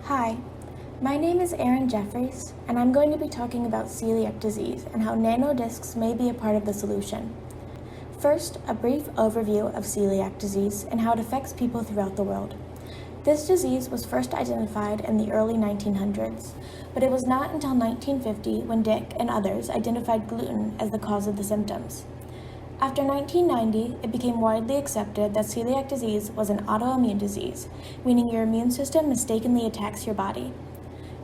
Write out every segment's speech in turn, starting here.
Hi, my name is Erin Jeffries, and I'm going to be talking about celiac disease and how nanodiscs may be a part of the solution. First, a brief overview of celiac disease and how it affects people throughout the world. This disease was first identified in the early 1900s, but it was not until 1950 when Dick and others identified gluten as the cause of the symptoms. After 1990, it became widely accepted that celiac disease was an autoimmune disease, meaning your immune system mistakenly attacks your body.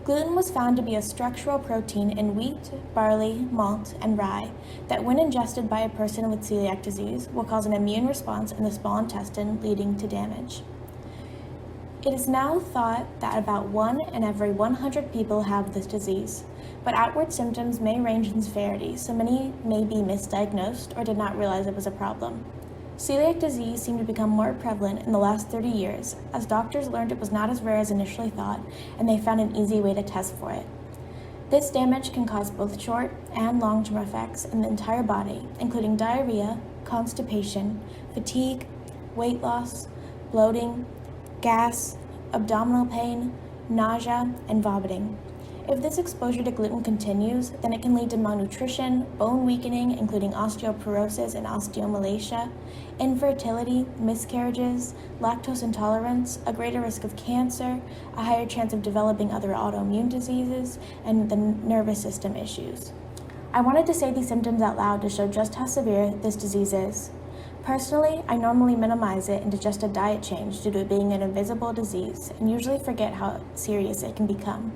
Gluten was found to be a structural protein in wheat, barley, malt, and rye that, when ingested by a person with celiac disease, will cause an immune response in the small intestine, leading to damage. It is now thought that about 1 in every 100 people have this disease, but outward symptoms may range in severity, so many may be misdiagnosed or did not realize it was a problem. Celiac disease seemed to become more prevalent in the last 30 years, as doctors learned it was not as rare as initially thought, and they found an easy way to test for it. This damage can cause both short and long-term effects in the entire body, including diarrhea, constipation, fatigue, weight loss, bloating, gas, abdominal pain, nausea, and vomiting. If this exposure to gluten continues, then it can lead to malnutrition, bone weakening, including osteoporosis and osteomalacia, infertility, miscarriages, lactose intolerance, a greater risk of cancer, a higher chance of developing other autoimmune diseases, and the nervous system issues. I wanted to say these symptoms out loud to show just how severe this disease is. Personally, I normally minimize it into just a diet change due to it being an invisible disease, and usually forget how serious it can become.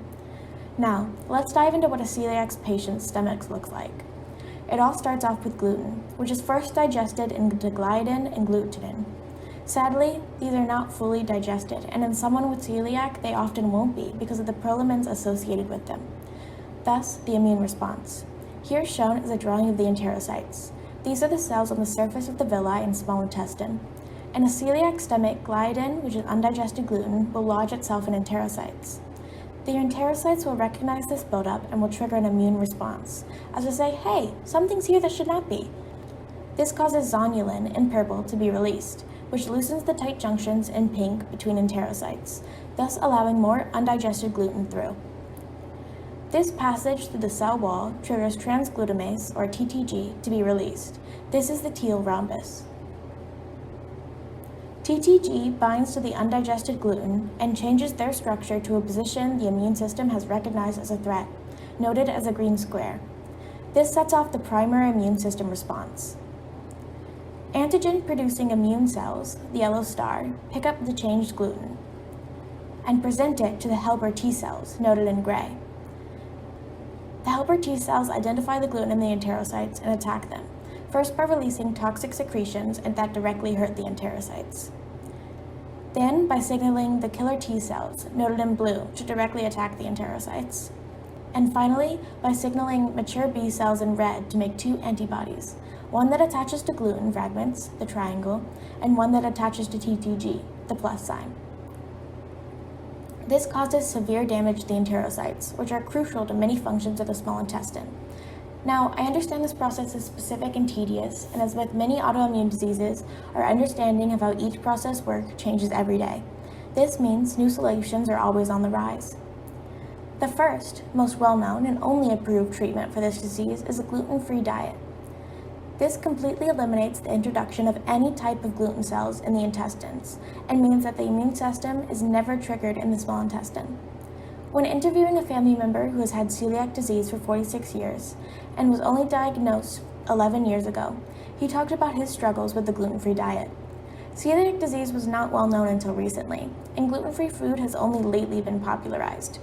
Now, let's dive into what a celiac patient's stomach looks like. It all starts off with gluten, which is first digested into gliadin and glutenin. Sadly, these are not fully digested, and in someone with celiac, they often won't be because of the prolamins associated with them. Thus, the immune response. Here shown is a drawing of the enterocytes. These are the cells on the surface of the villi and small intestine. In a celiac stomach, gliadin, which is undigested gluten, will lodge itself in enterocytes. The enterocytes will recognize this buildup and will trigger an immune response, as to say, hey, something's here that should not be. This causes zonulin, in purple, to be released, which loosens the tight junctions in pink between enterocytes, thus allowing more undigested gluten through. This passage through the cell wall triggers transglutamase, or TTG, to be released. This is the teal rhombus. TTG binds to the undigested gluten and changes their structure to a position the immune system has recognized as a threat, noted as a green square. This sets off the primary immune system response. Antigen-producing immune cells, the yellow star, pick up the changed gluten and present it to the helper T cells, noted in gray. The helper T cells identify the gluten in the enterocytes and attack them, first by releasing toxic secretions that directly hurt the enterocytes. Then by signaling the killer T cells, noted in blue, to directly attack the enterocytes. And finally, by signaling mature B cells in red to make two antibodies, one that attaches to gluten fragments, the triangle, and one that attaches to TTG, the plus sign. This causes severe damage to the enterocytes, which are crucial to many functions of the small intestine. Now, I understand this process is specific and tedious, and as with many autoimmune diseases, our understanding of how each process works changes every day. This means new solutions are always on the rise. The first, most well-known, and only approved treatment for this disease is a gluten-free diet. This completely eliminates the introduction of any type of gluten cells in the intestines, and means that the immune system is never triggered in the small intestine. When interviewing a family member who has had celiac disease for 46 years and was only diagnosed 11 years ago, he talked about his struggles with the gluten-free diet. Celiac disease was not well known until recently, and gluten-free food has only lately been popularized.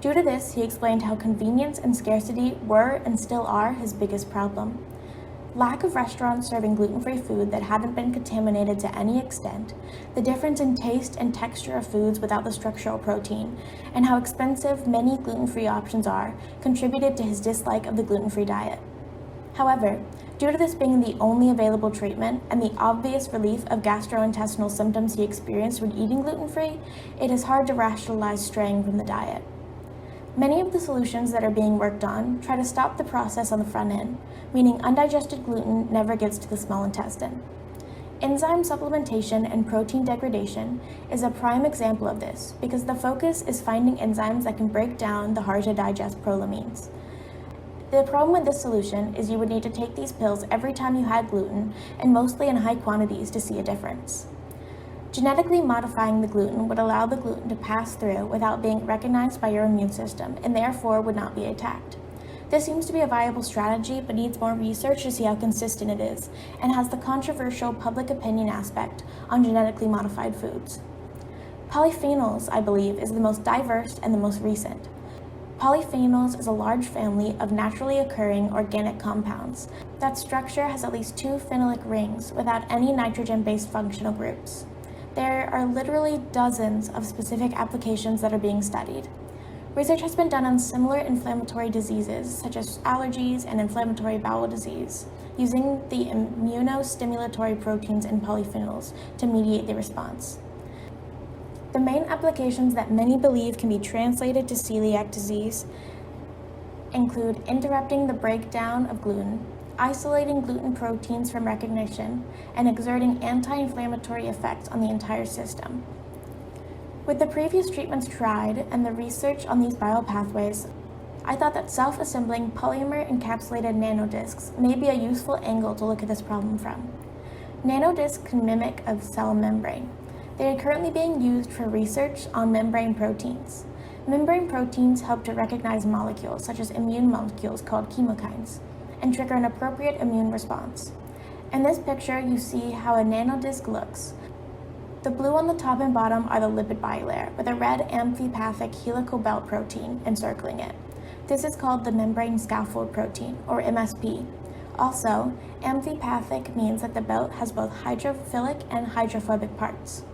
Due to this, he explained how convenience and scarcity were and still are his biggest problem. Lack of restaurants serving gluten-free food that hadn't been contaminated to any extent, the difference in taste and texture of foods without the structural protein, and how expensive many gluten-free options are, contributed to his dislike of the gluten-free diet. However, due to this being the only available treatment and the obvious relief of gastrointestinal symptoms he experienced when eating gluten-free, it is hard to rationalize straying from the diet. Many of the solutions that are being worked on try to stop the process on the front end, meaning undigested gluten never gets to the small intestine. Enzyme supplementation and protein degradation is a prime example of this because the focus is finding enzymes that can break down the hard-to-digest prolamines. The problem with this solution is you would need to take these pills every time you had gluten and mostly in high quantities to see a difference. Genetically modifying the gluten would allow the gluten to pass through without being recognized by your immune system and therefore would not be attacked. This seems to be a viable strategy but needs more research to see how consistent it is and has the controversial public opinion aspect on genetically modified foods. Polyphenols, I believe, is the most diverse and the most recent. Polyphenols is a large family of naturally occurring organic compounds. That structure has at least 2 phenolic rings without any nitrogen-based functional groups. There are literally dozens of specific applications that are being studied. Research has been done on similar inflammatory diseases, such as allergies and inflammatory bowel disease, using the immunostimulatory proteins in polyphenols to mediate the response. The main applications that many believe can be translated to celiac disease include interrupting the breakdown of gluten, isolating gluten proteins from recognition, and exerting anti-inflammatory effects on the entire system. With the previous treatments tried and the research on these viral pathways, I thought that self-assembling polymer-encapsulated nanodiscs may be a useful angle to look at this problem from. Nanodiscs can mimic a cell membrane. They are currently being used for research on membrane proteins. Membrane proteins help to recognize molecules, such as immune molecules called chemokines, and trigger an appropriate immune response. In this picture, you see how a nanodisc looks. The blue on the top and bottom are the lipid bilayer, with a red amphipathic helical belt protein encircling it. This is called the membrane scaffold protein, or MSP. Also, amphipathic means that the belt has both hydrophilic and hydrophobic parts.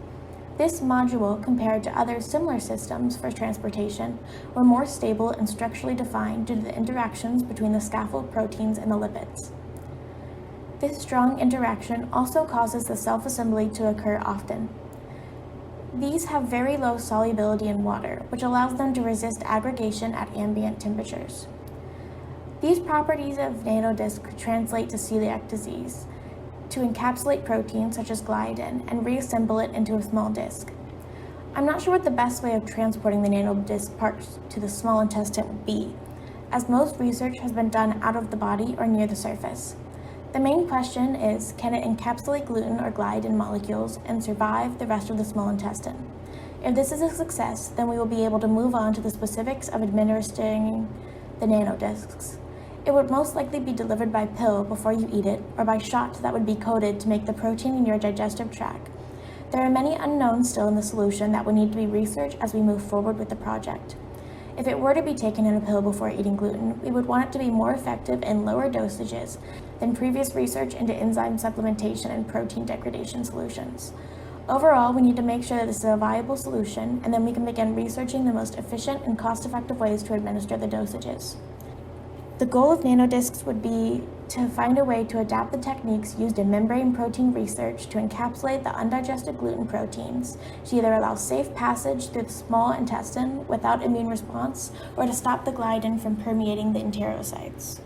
This module, compared to other similar systems for transportation, were more stable and structurally defined due to the interactions between the scaffold proteins and the lipids. This strong interaction also causes the self-assembly to occur often. These have very low solubility in water, which allows them to resist aggregation at ambient temperatures. These properties of nanodiscs could translate to celiac disease, to encapsulate proteins such as gliadin and reassemble it into a small disc. I'm not sure what the best way of transporting the nanodisc parts to the small intestine would be, as most research has been done out of the body or near the surface. The main question is, can it encapsulate gluten or gliadin molecules and survive the rest of the small intestine? If this is a success, then we will be able to move on to the specifics of administering the nanodiscs. It would most likely be delivered by pill before you eat it, or by shot that would be coated to make the protein in your digestive tract. There are many unknowns still in the solution that would need to be researched as we move forward with the project. If it were to be taken in a pill before eating gluten, we would want it to be more effective in lower dosages than previous research into enzyme supplementation and protein degradation solutions. Overall, we need to make sure that this is a viable solution, and then we can begin researching the most efficient and cost-effective ways to administer the dosages. The goal of nanodiscs would be to find a way to adapt the techniques used in membrane protein research to encapsulate the undigested gluten proteins to either allow safe passage through the small intestine without immune response or to stop the gliadin from permeating the enterocytes.